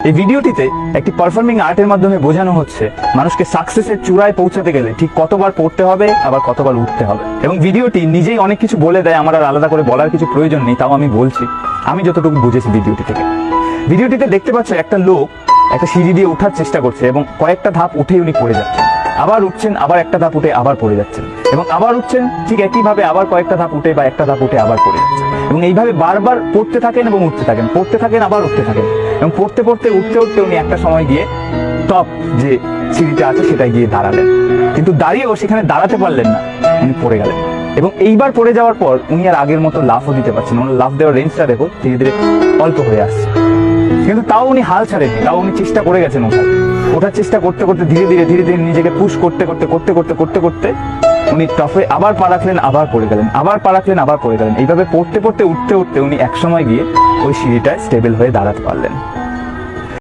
এই ভিডিওটিতে একটি পারফর্মিং আর্টের মাধ্যমে বোঝানো হচ্ছে মানুষকে সাকসেসের চূড়ায় পৌঁছাতে গেলে ঠিক কতবার পড়তে হবে আবার কতবার উঠতে হবে। এবং ভিডিওটি নিজেই অনেক কিছু বলে দেয়, আমার আর আলাদা করে বলার কিছু প্রয়োজন নেই, তাও আমি বলছি আমি যতটুকু বুঝেছি ভিডিওটি থেকে। ভিডিওটিতে দেখতে পাচ্ছ একটা লোক একটা সিঁড়ি দিয়ে ওঠার চেষ্টা করছে এবং কয়েকটা ধাপ উঠেই উনি পড়ে যাচ্ছেন, আবার উঠছেন, আবার একটা ধাপ উঠে আবার পড়ে যাচ্ছেন, এবং আবার উঠছেন, ঠিক একইভাবে আবার কয়েকটা ধাপ উঠে বা একটা ধাপ উঠে আবার পড়ে যাচ্ছেন, এবং এইভাবে বারবার পড়তে থাকেন এবং উঠতে থাকেন, পড়তে থাকেন আবার উঠতে থাকেন, এবং পড়তে পড়তে উঠতে উঠতে উনি একটা সময় গিয়ে টপ যে সিঁড়িটা আছে সেটাই গিয়ে দাঁড়ালেন, কিন্তু দাঁড়িয়েও সেখানে দাঁড়াতে পারলেন না, উনি পড়ে গেলেন। এবং এইবার পড়ে যাওয়ার পর উনি আর আগের মতো লাফও দিতে পারছেন, ওনার লাফ দেওয়ার রেঞ্জটা দেখো ধীরে ধীরে অল্প হয়ে আসছে, কিন্তু তাও উনি হাল ছাড়েননি, তাও উনি চেষ্টা করে গেছেন ওঠার চেষ্টা করতে করতে ধীরে ধীরে ধীরে ধীরে নিজেকে পুশ করতে করতে করতে করতে করতে করতে উনি টপে আবার পা রাখলেন, আবার পড়ে গেলেন, আবার পা রাখলেন, আবার পড়ে গেলেন। এইভাবে পড়তে পড়তে উঠতে উঠতে উনি একসময় গিয়ে ওই সিঁড়িটায় স্টেবল হয়ে দাঁড়াতে পারলেন।